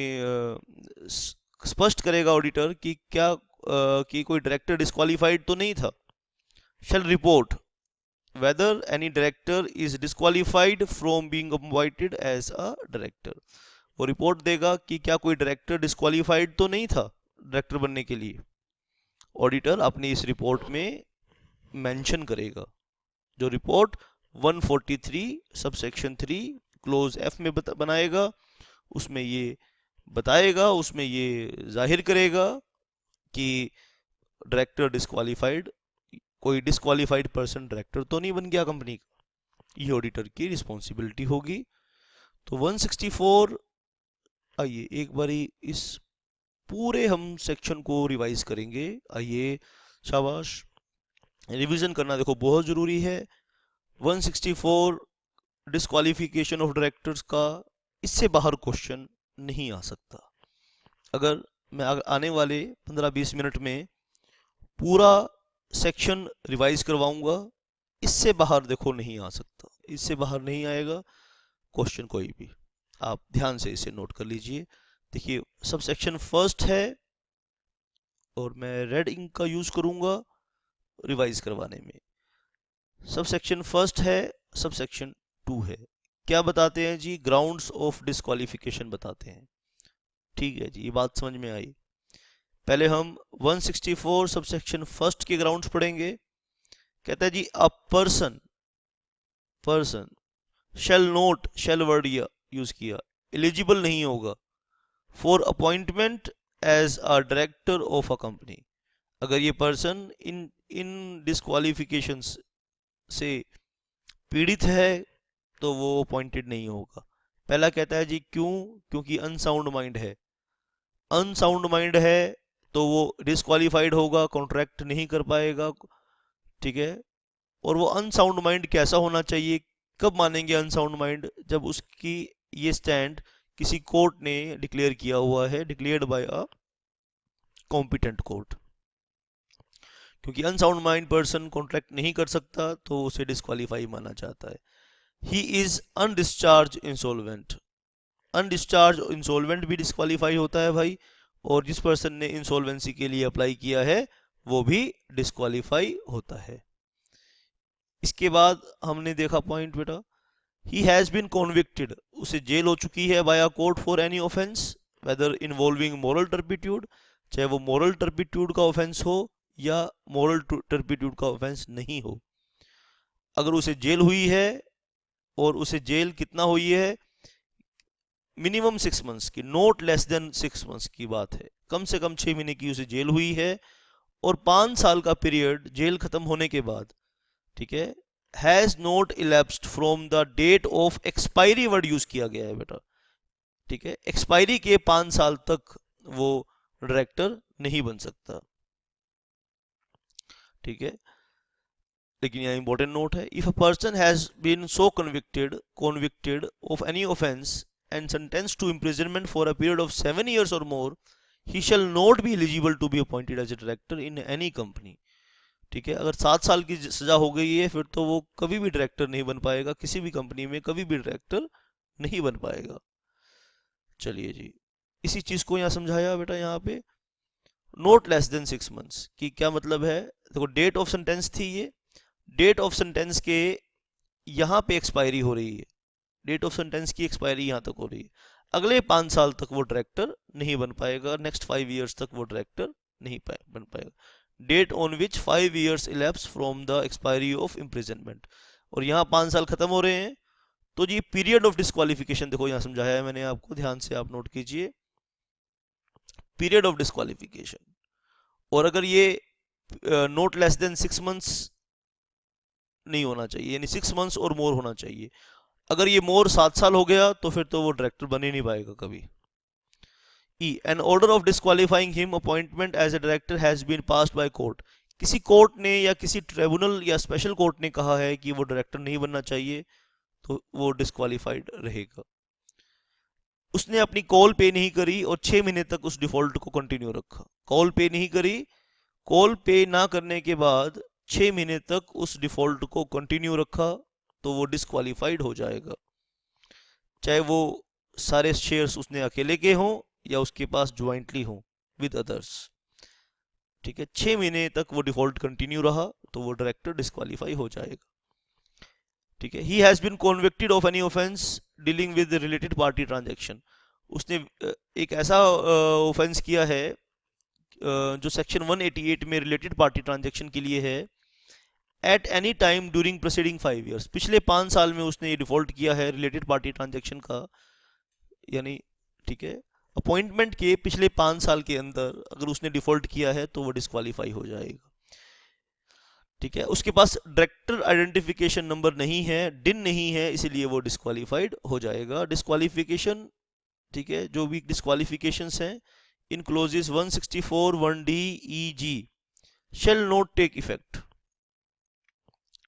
स्पष्ट करेगा ऑडिटर कि क्या कि कोई डायरेक्टर डिस्क्वालिफाइड तो नहीं था। Shall report whether any director is disqualified from being appointed as a director, वो रिपोर्ट देगा कि क्या कोई डायरेक्टर डिस्क्वालिफाइड तो नहीं था डायरेक्टर बनने के लिए। ऑडिटर अपनी इस रिपोर्ट में मेंशन करेगा, जो report 143 sub section 3 close F में बनाएगा, उसमें ये बताएगा, उसमें ये जाहिर करेगा कि डायरेक्टर डिस्क्वालिफाइड, कोई डिस्क्वालिफाइड पर्सन डायरेक्टर तो नहीं बन गया कंपनी का। ये ऑडिटर की रिस्पॉन्सिबिलिटी होगी। तो 164, आइए एक बारी इस पूरे हम सेक्शन को रिवाइज करेंगे। आइए, शाबाश, रिवीजन करना देखो बहुत जरूरी है। 164 डिस्क्वालिफिकेशन ऑफ डायरेक्टर्स का, इससे बाहर क्वेश्चन नहीं आ सकता। अगर मैं आने वाले 15-20 मिनट में पूरा सेक्शन रिवाइज करवाऊंगा। इससे बाहर देखो नहीं आ सकता, इससे बाहर नहीं आएगा क्वेश्चन कोई भी। आप ध्यान से इसे नोट कर लीजिए। देखिए सब सेक्शन फर्स्ट है और मैं रेड इंक का यूज करूंगा रिवाइज करवाने में। सब सेक्शन फर्स्ट है, सब सेक्शन 2 है। क्या बताते हैं जी? ग्राउंड्स ऑफ डिस्क्वालिफिकेशन बताते हैं। ठीक है जी, ये बात समझ में आई। पहले हम 164 सब सेक्शन फर्स्ट के ग्राउंड्स पढ़ेंगे। कहता है जी a person shall note, shall word use किया, एलिजिबल नहीं होगा for appointment as a director of a company. अगर ये पर्सन इन इन डिस्क्वालिफिकेशंस से पीड़ित है तो वो अपॉइंटेड नहीं होगा। पहला कहता है जी क्यों? क्योंकि अनसाउंड माइंड है। अनसाउंड माइंड है तो वो डिस्क्वालिफाइड होगा, कॉन्ट्रैक्ट नहीं कर पाएगा। ठीक है। और वो अनसाउंड माइंड कैसा होना चाहिए? कब मानेंगे अनसाउंड माइंड? जब उसकी ये स्टैंड किसी कोर्ट ने डिक्लेयर किया हुआ है, declared by a competent court. क्योंकि अनसाउंड माइंड पर्सन कॉन्ट्रैक्ट नहीं कर सकता तो उसे डिस्क्वालीफाई माना जाता है। He is undischarged insolvent. Undischarged insolvent भी डिस्क्वालीफाई होता है भाई, और जिस पर्सन ने इंसॉल्वेंसी के लिए अप्लाई किया है वो भी डिस्क्वालीफाई होता है। इसके बाद हमने देखा पॉइंट बेटा, ही हैज बीन कॉन्विक्टेड, उसे जेल हो चुकी है by a court for any offence whether involving moral turpitude, चाहे वो मोरल टर्पिट्यूड का ऑफेंस हो या मोरल टर्पिट्यूड का ऑफेंस नहीं हो। अगर उसे जेल हुई है, और उसे जेल कितना हुई है? मिनिमम 6 मंथ्स की, नॉट लेस देन 6 मंथ्स की बात है। कम से कम 6 महीने की उसे जेल हुई है, और 5 साल का पीरियड जेल खत्म होने के बाद, ठीक है, has not elapsed from the date of expiry word use किया गया है बेटा। ठीक है, एक्सपायरी के 5 साल तक वो डायरेक्टर नहीं बन सकता। ठीक है, लेकिन यहाँ इंपॉर्टेंट नोट है, if a person has been so convicted of any offence and sentenced to imprisonment for a period of 7 years और more, he shall not be eligible to be appointed as a director in any company. ठीक है, अगर 7 साल की सजा हो गई है फिर तो वो कभी भी डायरेक्टर नहीं बन पाएगा, किसी भी कंपनी में कभी भी डायरेक्टर नहीं बन पाएगा। चलिए जी, इसी चीज को यहाँ समझाया बेटा। यहाँ पे नॉट लेस देन 6 मंथ्स की क्या मतलब है? देखो डेट ऑफ सेंटेंस थी ये, डेट ऑफ सेंटेंस के यहाँ पे एक्सपायरी हो रही है, डेट ऑफ सेंटेंस की एक्सपायरी यहाँ तक हो रही है। अगले 5 साल तक वो डायरेक्टर नहीं बन पाएगा, नेक्स्ट 5 years तक वो डायरेक्टर नहीं बन पाएगा। Date on which 5 years elapse from the expiry of imprisonment, और यहाँ 5 साल खत्म हो रहे हैं। तो जी पीरियड ऑफ डिस्क्वालिफिकेशन देखो यहाँ समझाया है मैंने आपको, ध्यान से आप नोट कीजिए, पीरियड ऑफ डिस्क्वालिफिकेशन। और अगर ये नॉट लेस देन 6 मंथ्स नहीं होना चाहिए, यानी 6 मंथ्स और मोर होना चाहिए। अगर ये मोर 7 साल हो गया तो फिर तो वो डायरेक्टर बन ही नहीं पाएगा कभी। ई an order of disqualifying him appointment as a director has been passed by court, किसी कोर्ट ने या किसी ट्रिब्यूनल या स्पेशल कोर्ट ने कहा है कि वो डायरेक्टर नहीं बनना चाहिए, तो वो डिस्क्वालीफाइड रहेगा। उसने अपनी कॉल पे नहीं करी और 6 महीने तक उस डिफॉल्ट को कंटिन्यू रखा। कॉल पे नहीं करी, कॉल पे ना करने के बाद 6 महीने तक उस डिफॉल्ट को कंटिन्यू रखा, तो वो डिस्क्वालीफाइड हो जाएगा, चाहे वो सारे शेयर्स उसने अकेले के हों या उसके पास ज्वाइंटली हों विद अदर्स। ठीक है, 6 महीने तक वो डिफॉल्ट कंटिन्यू रहा तो वो डायरेक्टर डिस्क्वालीफाई हो जाएगा। ठीक है, he has been convicted of any offence dealing with related party transaction, उसने एक ऐसा ऑफेंस किया है जो सेक्शन 188 में रिलेटेड पार्टी ट्रांजैक्शन के लिए है, at any time during proceeding 5 years, पिछले 5 साल में उसने ये डिफॉल्ट किया है रिलेटेड पार्टी ट्रांजैक्शन का, यानी ठीक है अपॉइंटमेंट के पिछले 5 साल के अंदर अगर उसने डिफॉल्ट किया है तो वो डिस्क्वालीफाई हो जाएगा। ठीक है, उसके पास डायरेक्टर आइडेंटिफिकेशन नंबर नहीं है, डिन नहीं है, इसलिए वो डिस्क्वालीफाइड हो जाएगा। डिस्क्वालिफिकेशन, ठीक है, जो भी डिस्क्वालिफिकेशंस हैं इन closes 164 1D EG shall not take effect,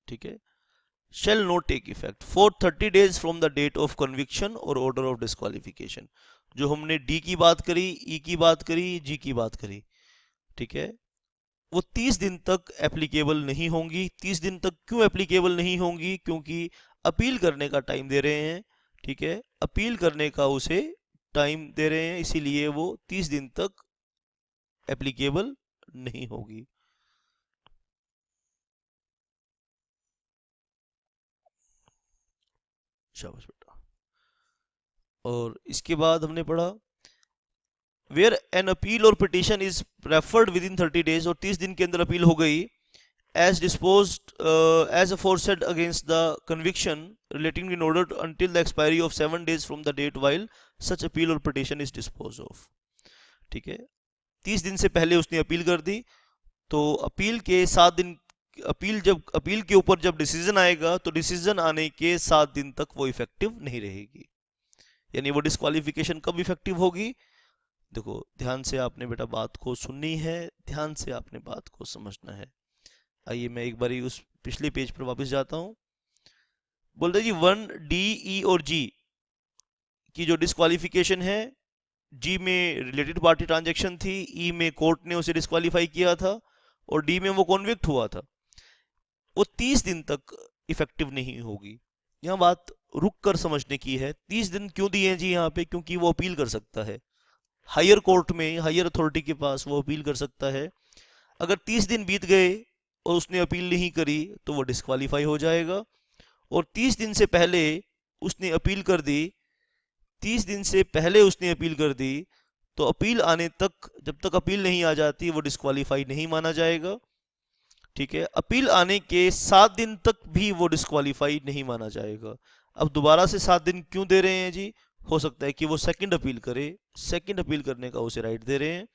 ठीक है, shall not take effect for 30 days from the date of conviction or order of disqualification। जो हमने डी की बात करी, ई की बात करी, जी की बात करी, ठीक है, वो 30 दिन तक एप्लीकेबल नहीं होंगी। 30 दिन तक क्यों एप्लीकेबल नहीं होंगी? क्योंकि अपील करने का टाइम दे रहे हैं, ठीक है, अपील करने का उसे टाइम दे रहे हैं, इसीलिए वो 30 दिन तक एप्लीकेबल नहीं होगी। शाबाश बेटा। और इसके बाद हमने पढ़ा वेयर एन अपील और petition is preferred with in 30 days, और 30 दिन के अंदर अपील हो गई, as disposed as aforesaid against the conviction relating in order until the expiry of 7 days from the date while such appeal or petition is disposed of। ठीक है, 30 दिन से पहले उसने अपील कर दी, तो अपील के 7 दिन, अपील के ऊपर जब डिसीजन आएगा तो डिसीजन आने के 7 दिन तक वो इफेक्टिव नहीं रहेगी। यानी वो डिस्क्वालिफिकेशन कब इफेक्टिव होगी? देखो ध्यान से आपने बेटा बात को सुननी है, ध्यान से आपने बात को समझना है। आइए मैं एक बारी उस पिछले पेज पर वापस जाता हूं। बोलते जी 1 डी ई और जी की जो डिस्क्वालिफिकेशन है, जी में रिलेटेड पार्टी ट्रांजैक्शन थी, ई में कोर्ट ने उसे डिस्क्वालीफाई किया था, और डी में वो कॉन्विक्ट हुआ था, वो 30 दिन तक इफेक्टिव नहीं होगी। यहाँ बात रुक कर समझने की है। 30 दिन क्यों दिए हैं जी यहाँ पे? क्योंकि वो अपील कर सकता है हायर कोर्ट में, हायर अथॉरिटी के पास वो अपील कर सकता है। अगर 30 दिन बीत गए और उसने अपील नहीं करी तो वो डिस्क्वालीफाई हो जाएगा। और 30 दिन से पहले उसने अपील कर दी, 30 दिन से पहले उसने अपील कर दी, तो अपील आने तक, जब तक अपील नहीं आ जाती, वो डिस्क्वालीफाई नहीं माना जाएगा। ठीक है, अपील आने के 7 दिन तक भी वो डिस्क्वालीफाई नहीं माना जाएगा। अब दोबारा से 7 दिन क्यों दे रहे हैं जी? हो सकता है कि वो सेकंड अपील करे, सेकंड अपील करने का उसे राइट दे रहे हैं।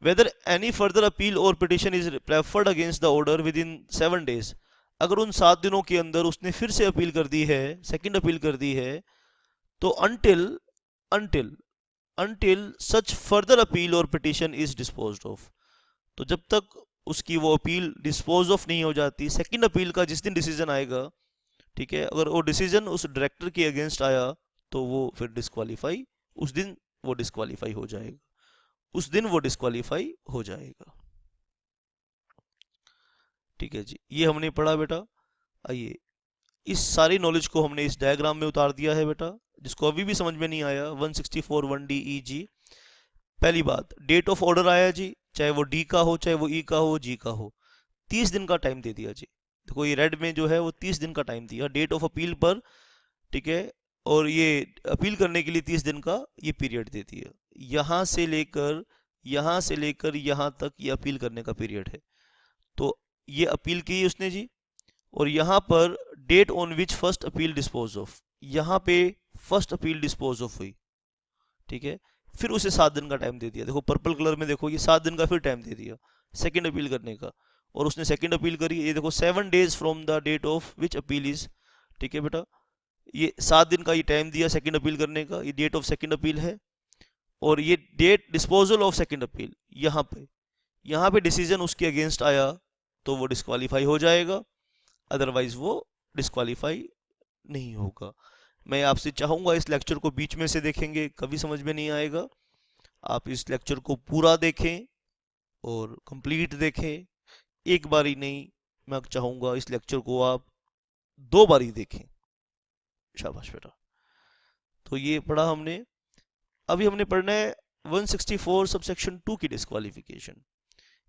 Whether any further appeal or petition is preferred against the order within 7 days, अगर उन 7 दिनों के अंदर उसने फिर से अपील कर दी है, सेकंड अपील कर दी है, तो until such further appeal or petition is disposed of, तो जब तक उसकी वो अपील डिस्पोज ऑफ नहीं हो जाती, सेकंड अपील का जिस दिन डिसीजन आएगा, ठीक है, अगर वो डिसीजन उस डायरेक्टर के अगेंस्ट आया तो वो फिर डिस्क्वालीफाई, उस दिन वो डिस्क्वालीफाई हो जाएगा, उस दिन वो डिस्क्वालीफाई हो जाएगा। ठीक है जी, ये हमने पढ़ा बेटा। आइए इस सारी नॉलेज को हमने इस डायग्राम में उतार दिया है बेटा। जिसको अभी भी समझ में नहीं आया, 164 1D ई जी, पहली बात डेट ऑफ ऑर्डर आया जी, चाहे वो डी का हो, चाहे वो ई का हो, जी का हो, 30 दिन का टाइम दे दिया जी। देखो ये रेड में जो है वो 30 दिन का टाइम दिया डेट ऑफ अपील पर, ठीक है, और ये अपील करने के लिए 30 दिन का ये पीरियड दे दिया। यहाँ से लेकर यहाँ तक ये अपील करने का पीरियड है। तो ये अपील की उसने जी, और यहाँ पर date on which first appeal dispose of, यहाँ पे फर्स्ट अपील डिस्पोज ऑफ हुई, ठीक है, फिर उसे 7 दिन का टाइम दे दिया। देखो पर्पल कलर में देखो, ये 7 दिन का फिर टाइम दे दिया सेकंड अपील करने का, और उसने सेकंड अपील करी, ये देखो 7 days from the date of which appeal is, ठीक है बेटा, ये 7 दिन का ये टाइम दिया सेकंड अपील करने का, ये डेट ऑफ सेकंड अपील है, और ये date disposal of second appeal, यहाँ पे डिसीजन उसके अगेंस्ट आया तो वो डिस्क्वालीफाई हो जाएगा, अदरवाइज वो डिस्क्वालीफाई नहीं होगा। मैं आपसे चाहूँगा इस लेक्चर को बीच में से देखेंगे कभी समझ में नहीं आएगा, आप इस लेक्चर को पूरा देखें और कंप्लीट देखें, एक बारी नहीं, मैं चाहूँगा इस लेक्चर को आप 2 बारी देखें। शाबाश बेटा। तो ये पढ़ा हमने। अभी हमने पढ़ना है 164 सबसेक्शन 2 की डिस्क्वालिफिकेशन।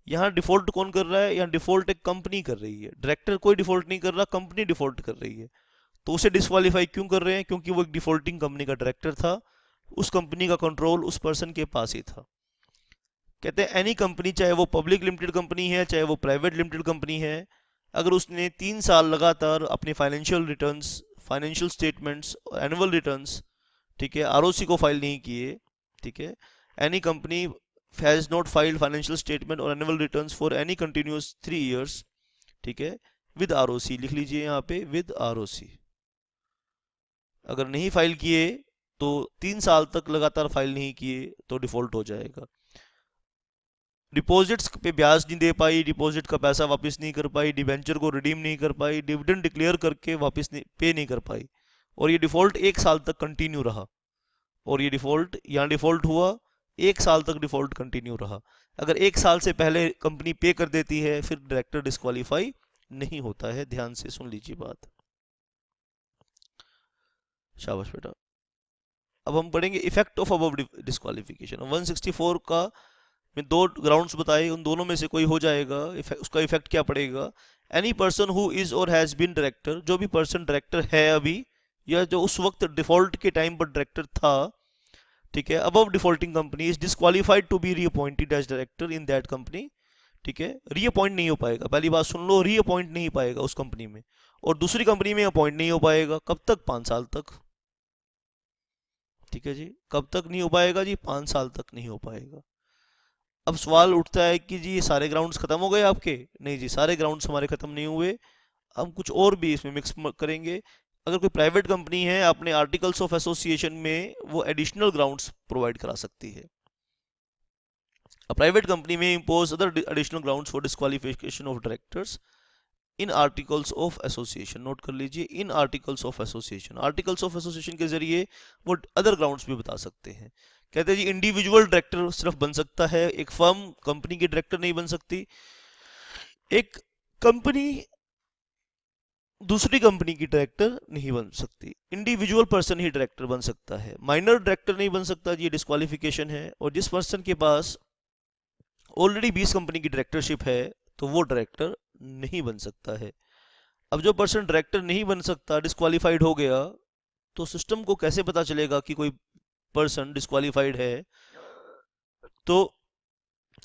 यहाँ डिफॉल्ट कौन कर रहा है? यहाँ डिफॉल्ट एक कंपनी कर रही है, डायरेक्टर कोई डिफॉल्ट नहीं कर रहा, कंपनी डिफॉल्ट कर रही है। तो उसे डिस्क्वालीफाई क्यों कर रहे हैं? क्योंकि वो एक डिफॉल्टिंग कंपनी का डायरेक्टर था, उस कंपनी का कंट्रोल उस पर्सन के पास ही था। कहते हैं एनी कंपनी, चाहे वो पब्लिक लिमिटेड कंपनी है, चाहे वो प्राइवेट लिमिटेड कंपनी है, अगर उसने 3 साल लगातार अपने financial returns, financial statements, annual returns, ठीक है, आरओसी को फाइल नहीं किए, ठीक है, any company has not filed financial statement और annual returns for any continuous 3 years, ठीक है, विद आरओसी, लिख लीजिए यहाँ पे विद आरओसी। अगर नहीं फाइल किए तो 3 साल तक लगातार फाइल नहीं किए तो डिफॉल्ट हो जाएगा। डिपॉजिट्स पे ब्याज नहीं दे पाई, डिपॉजिट का पैसा वापस नहीं कर पाई, डिबेंचर को रिडीम नहीं कर पाई, डिविडेंड डिक्लेयर करके वापस पे नहीं कर पाई, और ये डिफॉल्ट 1 साल तक कंटिन्यू रहा, और ये डिफॉल्ट यहाँ डिफॉल्ट हुआ, 1 साल तक डिफॉल्ट कंटिन्यू रहा। अगर 1 साल से पहले कंपनी पे कर देती है फिर डायरेक्टर डिस्क्वालीफाई नहीं होता है। ध्यान से सुन लीजिए बात। शाबाश बेटा। अब हम पढ़ेंगे इफेक्ट ऑफ अबव डिस्क्वालिफिकेशन। 164 का में 2 ग्राउंड्स बताए, उन दोनों में से कोई हो जाएगा, उसका इफेक्ट क्या पड़ेगा। एनी पर्सन हु इज और हैज बीन डायरेक्टर, जो भी पर्सन डायरेक्टर है अभी या जो उस वक्त डिफॉल्ट के टाइम पर डायरेक्टर था, ठीक है, above defaulting company is disqualified to be reappointed as director in that company. ठीक है, रीअपॉइंट नहीं हो पाएगा, पहली बात सुन लो, रीअपॉइंट नहीं पाएगा उस कंपनी में, और दूसरी कंपनी में अपॉइंट नहीं हो पाएगा। कब तक? 5 साल तक। ठीक है जी, कब तक नहीं हो पाएगा जी? 5 साल तक नहीं हो पाएगा। अब सवाल उठता है कि जी ये सारे ग्राउंड्स खत्म हो गए आपके? नहीं जी, सारे ग्राउंड्स हमारे खत्म नहीं हुए, हम कुछ और भी इसमें मिक्स करेंगे। अगर कोई प्राइवेट कंपनी है, अपने आर्टिकल्स ऑफ एसोसिएशन में वो एडिशनल ग्राउंड्स प्रोवाइड करा सकती है। A private company may impose other additional grounds for disqualification of directors in articles of association. Note कर लीजिए, in articles of association. Articles of association के जरिए वो अदर ग्राउंड्स भी बता सकते हैं। कहते हैं जी इंडिविजुअल डायरेक्टर सिर्फ बन सकता है, एक फर्म कंपनी की डायरेक्टर नहीं बन सकती। एक कंपनी दूसरी कंपनी की डायरेक्टर नहीं बन सकती। इंडिविजुअल पर्सन ही डायरेक्टर बन सकता है, माइनर डायरेक्टर नहीं बन सकता जी, डिस्क्वालिफिकेशन है। और जिस पर्सन के पास ऑलरेडी 20 कंपनी की डायरेक्टरशिप है तो वो डायरेक्टर नहीं बन सकता है। अब जो पर्सन डायरेक्टर नहीं बन सकता, डिस्क्वालीफाइड हो गया, तो सिस्टम को कैसे पता चलेगा कि कोई पर्सन डिस्क्वालीफाइड है? तो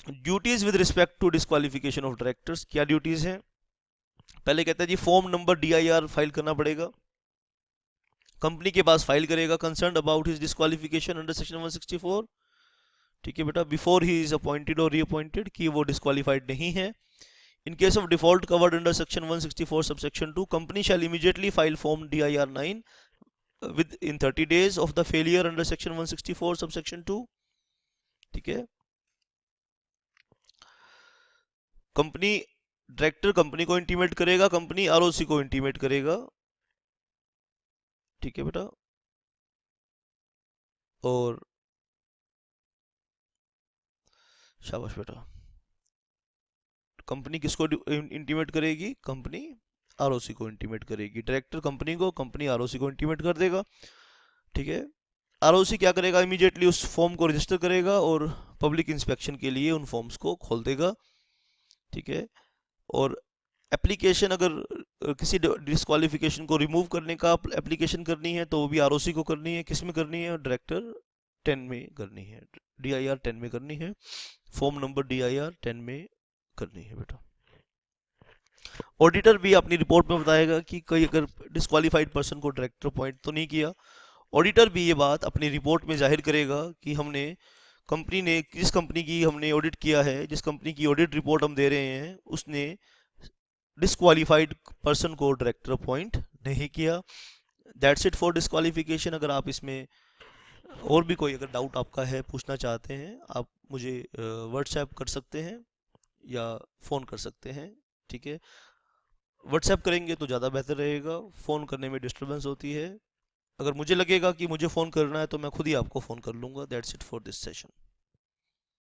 duties with respect to disqualification of directors, क्या ड्यूटीज हैं? पहले कहता है जी फॉर्म नंबर DIR फाइल करना पड़ेगा, कंपनी के पास फाइल करेगा concern about his disqualification under section 164। ठीक है बेटा, बिफोर ही इज अपॉइंटेड और रीअपॉइंटेड, कि वो डिस्क्वालीफाइड नहीं है। In case of default covered under section 164 subsection 2, company shall immediately file form DIR 9 within 30 days of the failure under section 164 subsection 2। ठीक है, कंपनी डायरेक्टर कंपनी को intimate करेगा, company ROC को इंटीमेट करेगा। ठीक है बेटा, और शाबाश बेटा, कंपनी किसको इंटीमेट करेगी? कंपनी ROC को इंटीमेट करेगी। डायरेक्टर कंपनी को, कंपनी ROC को इंटीमेट कर देगा। ठीक है, ROC क्या करेगा? इमीडिएटली उस फॉर्म को रजिस्टर करेगा और पब्लिक इंस्पेक्शन के लिए उन फॉर्म्स को खोल देगा। ठीक है, और एप्लीकेशन अगर किसी डिस्क्वालिफिकेशन को रिमूव करने का एप्लीकेशन करनी है तो वो भी ROC को करनी है। किस में करनी है? डायरेक्टर 10 में करनी है, DIR 10 में करनी है, फॉर्म नंबर DIR 10 में करनी है बेटा। ऑडिटर भी अपनी रिपोर्ट में बताएगा कि कोई अगर डिस्क्वालीफाइड पर्सन को डायरेक्टर अपॉइंट तो नहीं किया, ऑडिटर भी ये बात अपनी रिपोर्ट में जाहिर करेगा कि हमने कंपनी ने, जिस कंपनी की हमने ऑडिट किया है, जिस कंपनी की ऑडिट रिपोर्ट हम दे रहे हैं, उसने डिस्क्वालीफाइड पर्सन को डायरेक्टर अपॉइंट नहीं किया। That's it for disqualification. अगर आप इसमें और भी कोई अगर डाउट आपका है, पूछना चाहते हैं, आप मुझे व्हाट्सएप कर सकते हैं या फ़ोन कर सकते हैं। ठीक है, व्हाट्सएप करेंगे तो ज़्यादा बेहतर रहेगा, फ़ोन करने में डिस्टर्बेंस होती है। अगर मुझे लगेगा कि मुझे फ़ोन करना है तो मैं खुद ही आपको फ़ोन कर लूँगा। That's it for this session.